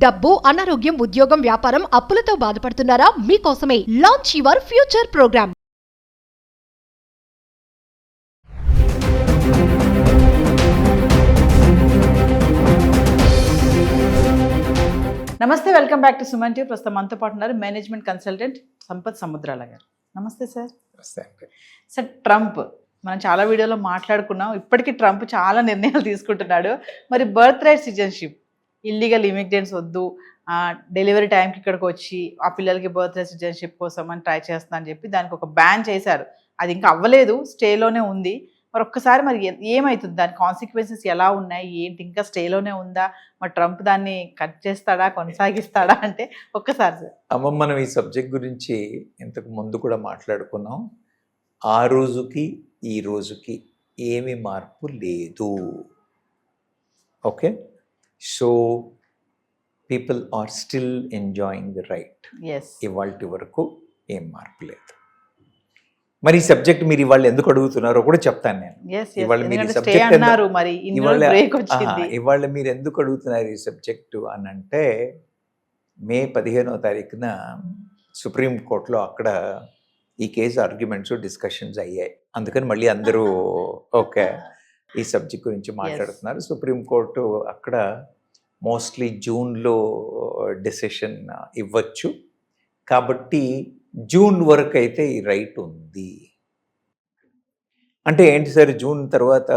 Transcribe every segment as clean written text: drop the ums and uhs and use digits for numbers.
డబ్బు, అనారోగ్యం, ఉద్యోగం, వ్యాపారం, అప్పులతో బాధపడుతున్నారా? మీకోసమే లాంచ్ యువర్ ఫ్యూచర్ ప్రోగ్రామ్. నమస్తే, welcome back to Suman TV. ప్రస్తుతం మనతో పాటు ఉన్నారు మేనేజ్మెంట్ కన్సల్టెంట్ సంపత్ సముద్రాల గారు. నమస్తే సార్. సార్, ట్రంప్ మనం చాలా వీడియోలో మాట్లాడుకున్నాం. ఇప్పటికీ ట్రంప్ చాలా నిర్ణయాలు తీసుకుంటున్నాడు. మరి birth right citizenship, illegal immigrants వద్దు, డెలివరీ టైంకి ఇక్కడికి వచ్చి ఆ పిల్లలకి బర్త్ రైట్ సిటిజన్షిప్ కోసం అని ట్రై చేస్తున్నా అని చెప్పి దానికి ఒక బ్యాన్ చేశారు. అది ఇంకా అవ్వలేదు, స్టేలోనే ఉంది. మరి ఒక్కసారి మరి ఏమవుతుంది, దాని కాన్సిక్వెన్సెస్ ఎలా ఉన్నాయి, ఏంటి, ఇంకా స్టేలోనే ఉందా, మరి ట్రంప్ దాన్ని కట్ చేస్తాడా, కొనసాగిస్తాడా అంటే ఒక్కసారి సార్. అమ్మ, మనం ఈ సబ్జెక్ట్ గురించి ఇంతకు ముందు కూడా మాట్లాడుకున్నాం. ఆ రోజుకి ఈ రోజుకి ఏమి మార్పు లేదు. Okay, so people are still enjoying the right. ఇవాల్టి వరకు ఏం మార్పు లేదు. మరి ఈ సబ్జెక్ట్ మీరు ఇవాళ ఎందుకు అడుగుతున్నారో కూడా చెప్తాను నేను. ఇవాళ మీరు ఎందుకు అడుగుతున్నారు ఈ సబ్జెక్టు అని అంటే, మే 15వ తారీఖున సుప్రీంకోర్టులో అక్కడ ఈ కేసు ఆర్గ్యుమెంట్స్ డిస్కషన్స్ అయ్యాయి. అందుకని మళ్ళీ అందరూ ఓకే ఈ సబ్జెక్ట్ గురించి మాట్లాడుతున్నారు. సుప్రీంకోర్టు అక్కడ మోస్ట్లీ జూన్లో డెసిషన్ ఇవ్వచ్చు. కాబట్టి జూన్ వరకు అయితే ఈ రైట్ ఉంది. అంటే ఏంటి సార్, జూన్ తర్వాత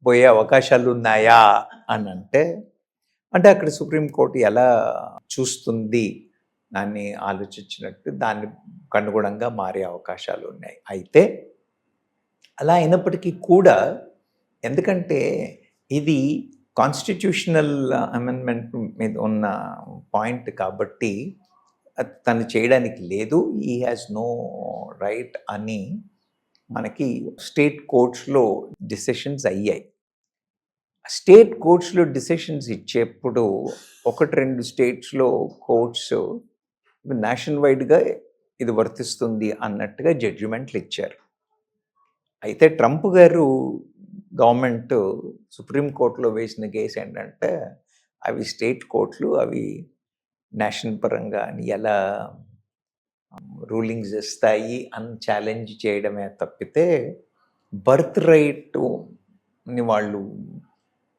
పోయే అవకాశాలు ఉన్నాయా అని అంటే అక్కడ సుప్రీంకోర్టు ఎలా చూస్తుంది దాన్ని ఆలోచించినట్టు దాన్ని అనుగుణంగా మారే అవకాశాలు ఉన్నాయి. అయితే అలా అయినప్పటికీ కూడా, ఎందుకంటే ఇది కాన్స్టిట్యూషనల్ అమెండ్మెంట్ మీద ఉన్న పాయింట్ కాబట్టి తను చేయడానికి లేదు, ఈ హ్యాస్ నో రైట్ అని మనకి స్టేట్ కోర్ట్స్లో డిసిషన్స్ అయ్యాయి. స్టేట్ కోర్ట్స్లో డిసిషన్స్ ఇచ్చేప్పుడు 1-2 స్టేట్స్లో కోర్ట్స్ నేషనల్ వైడ్గా ఇది వర్తిస్తుంది అన్నట్టుగా జడ్జిమెంట్లు ఇచ్చారు. అయితే ట్రంప్ గారు గవర్నమెంట్ సుప్రీంకోర్టులో వేసిన కేసు ఏంటంటే, అవి స్టేట్ కోర్టులు అవి నేషనల్ పరంగా ఎలా రూలింగ్స్ ఇస్తాయి అని ఛాలెంజ్ చేయడమే తప్పితే బర్త్ రైట్ని వాళ్ళు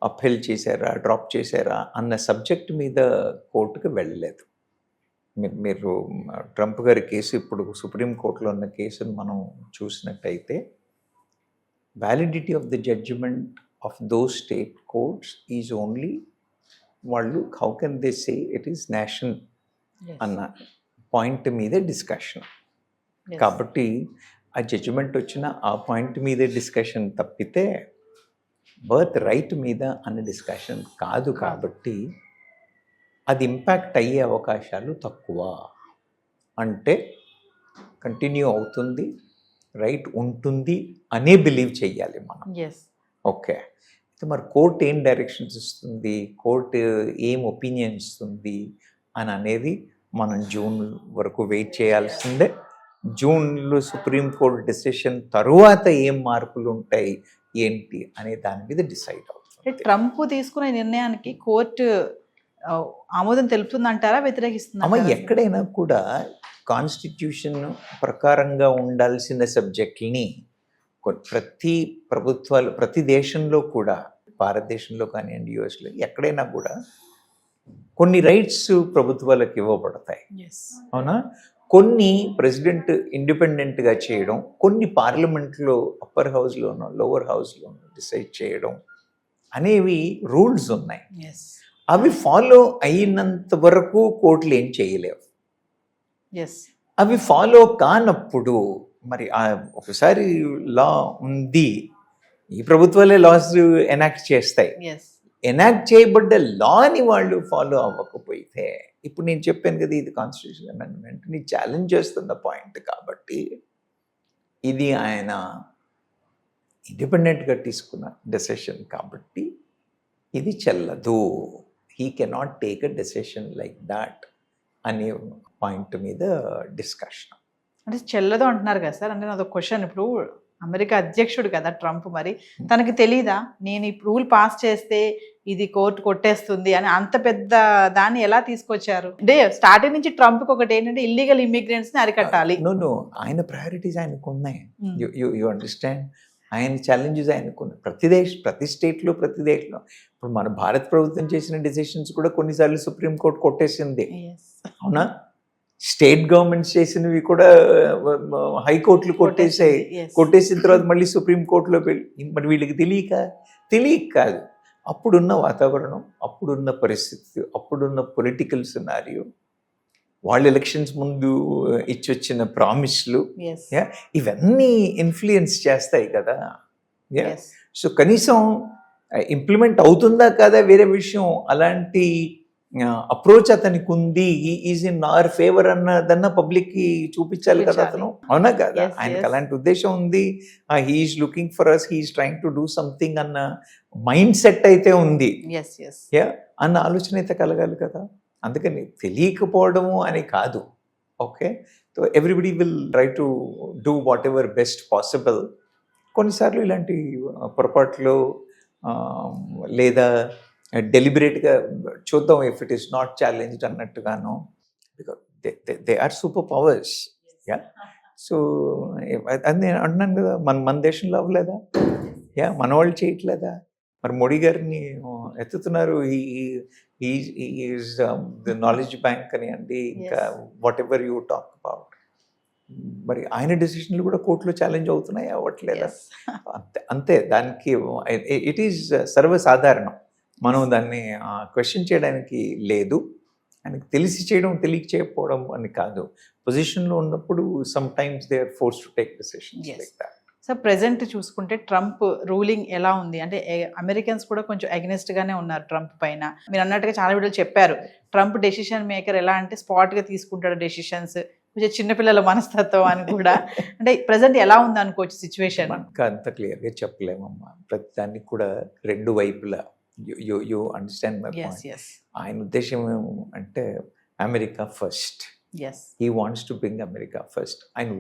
అప్పీల్ చేశారా, డ్రాప్ చేశారా అన్న సబ్జెక్ట్ మీద కోర్టుకు వెళ్ళలేదు. మీరు ట్రంప్ గారి కేసు ఇప్పుడు సుప్రీంకోర్టులో ఉన్న కేసును మనం చూసినట్టయితే, validity of the judgement of those state courts is only వాళ్ళు how can they say it is national అన్న పాయింట్ మీదే డిస్కషన్. కాబట్టి ఆ జడ్జిమెంట్ వచ్చిన ఆ పాయింట్ మీదే డిస్కషన్ తప్పితే బర్త్ రైట్ మీద అన్న డిస్కషన్ కాదు. కాబట్టి అది ఇంపాక్ట్ అయ్యే అవకాశాలు తక్కువ. అంటే కంటిన్యూ అవుతుంది, రైట్ ఉంటుంది అనే బిలీవ్ చెయ్యాలి మనం. ఓకే, అయితే మరి కోర్టు ఏం డైరెక్షన్స్ ఇస్తుంది, కోర్టు ఏం ఒపీనియన్ ఇస్తుంది అని అనేది మనం జూన్ వరకు వెయిట్ చేయాల్సిందే. జూన్లో సుప్రీంకోర్టు డెసిషన్ తరువాత ఏం మార్పులు ఉంటాయి ఏంటి అనే దాని మీద డిసైడ్ అవుతుంది. ట్రంప్ తీసుకునే నిర్ణయానికి కోర్టు ఆమోదం తెలుపుతుందంటారా, వ్యతిరేకిస్తుందా? ఎక్కడైనా కూడా కాన్స్టిట్యూషన్ ప్రకారంగా ఉండాల్సిన సబ్జెక్టుని ప్రతి ప్రభుత్వాలు, ప్రతి దేశంలో కూడా, భారతదేశంలో కానివ్వండి, యుఎస్లో ఎక్కడైనా కూడా కొన్ని రైట్స్ ప్రభుత్వాలకు ఇవ్వబడతాయి. అవునా? కొన్ని ప్రెసిడెంట్ ఇండిపెండెంట్గా చేయడం, కొన్ని పార్లమెంట్లో అప్పర్ హౌస్లోనో లోవర్ హౌస్లోనో డిసైడ్ చేయడం అనేవి రూల్స్ ఉన్నాయి. అవి ఫాలో అయినంత వరకు కోర్టులు ఏం చేయలేవు. అవి ఫాలో కానప్పుడు మరి ఒకసారి లా ఉంది, ఈ ప్రభుత్వాలే లాస్ ఎనాక్ట్ చేస్తాయి. ఎనాక్ట్ చేయబడ్డ లాని వాళ్ళు ఫాలో అవ్వకపోతే, ఇప్పుడు నేను చెప్పాను కదా, ఇది కాన్స్టిట్యూషన్ అమెండ్మెంట్ని ఛాలెంజ్ చేస్తున్న పాయింట్ కాబట్టి ఇది ఆయన ఇండిపెండెంట్గా తీసుకున్న డెసిషన్ కాబట్టి ఇది చెల్లదు. He cannot take a decision like that అనే పాయింట్ మీద డిస్కషన్. అంటే చెల్లదు అంటున్నారు కదా సార్. అంటే నాది క్వశ్చన్, ఇప్పుడు అమెరికా అధ్యక్షుడు కదా ట్రంప్, మరి తనకి తెలీదా నేను ఈ రూల్ పాస్ చేస్తే ఇది కోర్టు కొట్టేస్తుంది అని అంత పెద్ద దాన్ని ఎలా తీసుకొచ్చారు? అంటే స్టార్టింగ్ నుంచి ట్రంప్ ఒకటి ఏంటంటే ఇల్లీగల్ ఇమిగ్రెంట్స్ ని అరికట్టాలి. నో ఆయన ప్రయారిటీస్ ఆయనకు ఉన్నాయి. Hmm. యు అండర్స్టాండ్, ఆయన ఛాలెంజెస్ ఆయనకున్నాయి. ప్రతి స్టేట్లో ప్రతి దేశంలో. ఇప్పుడు మన భారత ప్రభుత్వం చేసిన డిసిషన్స్ కూడా కొన్నిసార్లు సుప్రీంకోర్టు కొట్టేసింది, Yes. అవునా? స్టేట్ గవర్నమెంట్స్ చేసినవి కూడా హైకోర్టులు కొట్టేసాయి. Yes. కొట్టేసిన తర్వాత మళ్ళీ సుప్రీంకోర్టులో వెళ్ళి, మరి వీళ్ళకి తెలియక కాదు. అప్పుడున్న వాతావరణం, అప్పుడున్న పరిస్థితి, అప్పుడున్న పొలిటికల్ సినారియో, వాళ్ళ ఎలక్షన్స్ ముందు ఇచ్చొచ్చిన ప్రామిస్లు, Yes. ఇవన్నీ ఇన్ఫ్లుయెన్స్ చేస్తాయి కదా. Yes. సో కనీసం ఇంప్లిమెంట్ అవుతుందా కాదా వేరే విషయం. అలాంటి అప్రోచ్ అతనికి ఉంది, ఈజ్ ఇన్ అవర్ ఫేవర్ అన్నదన్న పబ్లిక్ కి చూపించాలి కదా అతను, అవునా కదా? Yes, ఆయనకి yes. అలాంటి ఉద్దేశం ఉంది. He's looking for us, he's trying to do something అన్న మైండ్ సెట్ అయితే ఉంది, Yes. Yes. అన్న ఆలోచన అయితే కలగాలి కదా. అందుకని తెలియకపోవడము అని కాదు. Okay, so everybody will try to do whatever best possible. కొన్నిసార్లు ఇలాంటి పొరపాట్లు లేదా డెలిబరేట్గా చూద్దాం, if it is not challenged అన్నట్టుగాను, because they are super powers. So అది నేను అంటున్నాను కదా, మన దేశంలో అవ్వలేదా? మన వాళ్ళు చేయట్లేదా? మరి మోడీ గారిని ఎత్తుతున్నారు, ఈజ్ ద నాలెడ్జ్ బ్యాంక్ అని అండి, ఇంకా what ever you talk about. మరి ఆయన డెసిషన్లు కూడా కోర్టులో ఛాలెంజ్ అవుతున్నాయి, అవ్వట్లేదా? Yes. అంతే, దానికి ఇట్ ఈజ్ సర్వసాధారణం. మనం దాన్ని క్వశ్చన్ చేయడానికి లేదు. ఆయనకు తెలిసి చేయడం, తెలియక చేయకపోవడం అని కాదు. పొజిషన్లో ఉన్నప్పుడు sometimes they are force to take decisions Yes. Like that. So present చూసుకుంటే ట్రంప్ రూలింగ్ ఎలా ఉంది అంటే అమెరికన్స్ కూడా కొంచెం అగెనిస్ట్ గానే ఉన్నారు ట్రంప్ పైన. మీరు అన్నట్టుగా చాలా వీడియోలు చెప్పారు, ట్రంప్ డెసిషన్ మేకర్ ఎలా అంటే స్పాట్ గా తీసుకుంటాడు డెసిషన్స్, కొంచెం చిన్నపిల్లల మనస్తత్వం అని కూడా. అంటే ప్రెసెంట్ ఎలా ఉంది అనుకోవచ్చు సిచ్యువేషన్? మనకు అంత క్లియర్గా చెప్పలేమమ్మా. ప్రతి దానికి కూడా రెండు వైపులా you understand my Yes. Point. Yes. ఆయన ఉద్దేశం అంటే America first, Yes. He wants to bring America first. ఆయన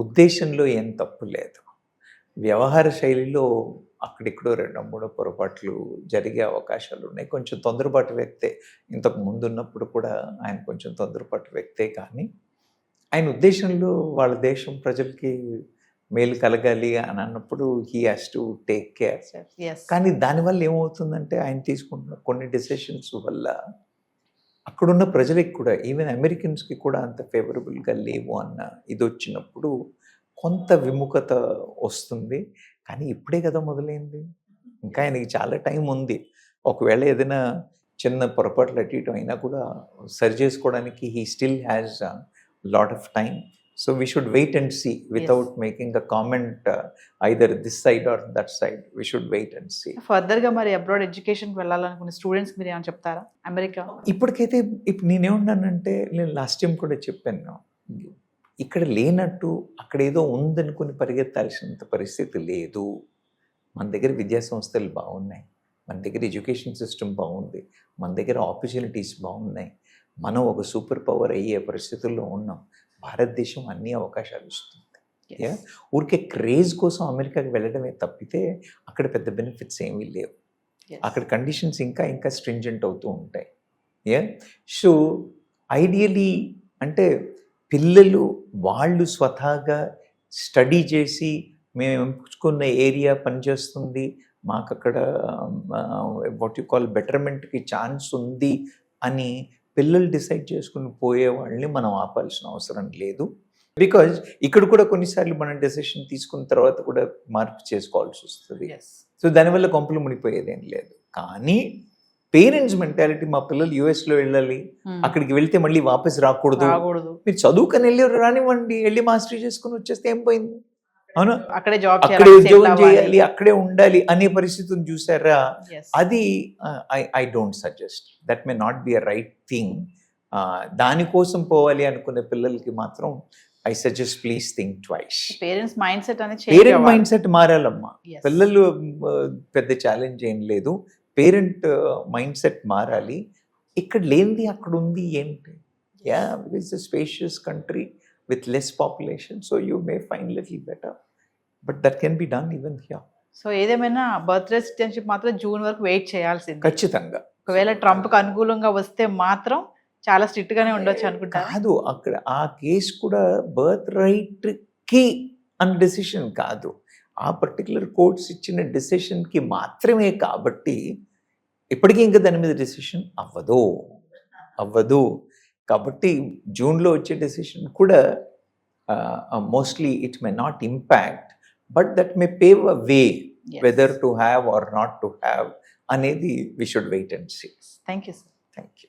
ఉద్దేశంలో ఏం తప్పు లేదు. వ్యవహార శైలిలో అక్కడిక్కడో రెండో మూడో పొరపాట్లు జరిగే అవకాశాలు ఉన్నాయి. కొంచెం తొందరపాటు వ్యక్తే, ఇంతకు ముందు ఉన్నప్పుడు కూడా ఆయన కొంచెం తొందరపాటు వ్యక్తే. కానీ ఆయన ఉద్దేశంలో వాళ్ళ దేశం ప్రజలకి మేలు కలగాలి అని అన్నప్పుడు he has to take care. Yes. కానీ దానివల్ల ఏమవుతుందంటే ఆయన తీసుకుంటున్న కొన్ని డెసిషన్స్ వల్ల అక్కడున్న ప్రజలకి కూడా, ఈవెన్ అమెరికన్స్కి కూడా అంత ఫేవరబుల్గా లేవు అన్న ఇది వచ్చినప్పుడు కొంత విముఖత వస్తుంది. కానీ ఇప్పుడే కదా మొదలైంది, ఇంకా ఆయనకి చాలా టైం ఉంది. ఒకవేళ ఏదైనా చిన్న పొరపాట్లు అటు ఇటు అయినా కూడా సరి చేసుకోవడానికి he still has lot of time. So we should wait and see without making a comment either this side or that side. We should wait and see. Further గా మరి అబ్రాడ్ ఎడ్యుకేషన్కి వెళ్ళాలనుకునే స్టూడెంట్స్ మీరు ఏమైనా చెప్తారా? అమెరికా ఇప్పటికైతే ఇప్పుడు నేనేమన్నానంటే, నేను లాస్ట్ టైం కూడా చెప్పాను, ఇక్కడ లేనట్టు అక్కడ ఏదో ఉందనుకుని పరిగెత్తాల్సినంత పరిస్థితి లేదు. మన దగ్గర విద్యా సంస్థలు బాగున్నాయి, మన దగ్గర ఎడ్యుకేషన్ సిస్టమ్ బాగుంది, మన దగ్గర ఆపర్చునిటీస్ బాగున్నాయి. మనం ఒక సూపర్ పవర్ అయ్యే పరిస్థితుల్లో ఉన్నాం. భారతదేశం అన్ని అవకాశాలు ఇస్తుంది. ఊరికే క్రేజ్ కోసం అమెరికాకి వెళ్ళడమే తప్పితే అక్కడ పెద్ద బెనిఫిట్స్ ఏమీ లేవు. అక్కడ కండిషన్స్ ఇంకా స్ట్రింజెంట్ అవుతూ ఉంటాయి. సో ఐడియలీ అంటే పిల్లలు వాళ్ళు స్వతహాగా స్టడీ చేసి మేము ఎంచుకున్న ఏరియా పనిచేస్తుంది, మాకు అక్కడ వాట్ యు కాల్ బెటర్మెంట్కి ఛాన్స్ ఉంది అని పిల్లలు డిసైడ్ చేసుకుని పోయే వాళ్ళని మనం ఆపాల్సిన అవసరం లేదు. బికాజ్ ఇక్కడ కూడా కొన్నిసార్లు మనం డెసిషన్ తీసుకున్న తర్వాత కూడా మార్పు చేసుకోవాల్సి వస్తుంది. సో దానివల్ల కొంపలు మునిపోయేదేం లేదు. కానీ పేరెంట్స్ మెంటాలిటీ, మా పిల్లలు యుఎస్లో వెళ్ళాలి, అక్కడికి వెళ్తే మళ్ళీ వాపస్ రాకూడదు, మీరు చదువుకొని వెళ్ళి రానివ్వండి, వెళ్ళి మాస్టరీ చేసుకుని వచ్చేస్తే ఏం పోయింది, అవునా? అక్కడే ఉద్యోగం చేయాలి, అక్కడే ఉండాలి అనే పరిస్థితిని చూసారా? అది I don't suggest. That may not be a right thing. దానికోసం పోవాలి అనుకునే పిల్లలకి మాత్రం I suggest please think twice. Parents mind set అనేది పేరెంట్ మైండ్ సెట్ మారాలమ్మా. పిల్లలు పెద్ద ఛాలెంజ్ ఏం లేదు, పేరెంట్ మైండ్ సెట్ మారాలి. ఇక్కడ లేనిది అక్కడ ఉంది ఏంటి? It's a spacious country with less population, so you may find little better, but that can be done even here. So ఏదేమైనా బర్త్డే సిటిజన్షిప్ మాత్రం జూన్ వరకు వెయిట్ చేయాల్సింది. ఖచ్చితంగా. ఒకవేళ ట్రంప్కి అనుకూలంగా వస్తే మాత్రం చాలా స్ట్రిక్ట్ గానే ఉండొచ్చు అనుకుంటా. కాదు, అక్కడ ఆ కేసు కూడా బర్త్ రైట్ కి అన్న డెసిషన్ కాదు, ఆ పర్టికులర్ కోర్ట్స్ ఇచ్చిన డెసిషన్ కి మాత్రమే. కాబట్టి ఇప్పటికీ ఇంకా దాని మీద డెసిషన్ అవ్వదు. కాబట్టి జూన్లో వచ్చే డెసిషన్ కూడా mostly it may not impact, but that may pave a way whether to have or not to have అనేది we should wait and see. Thank you sir. Thank you.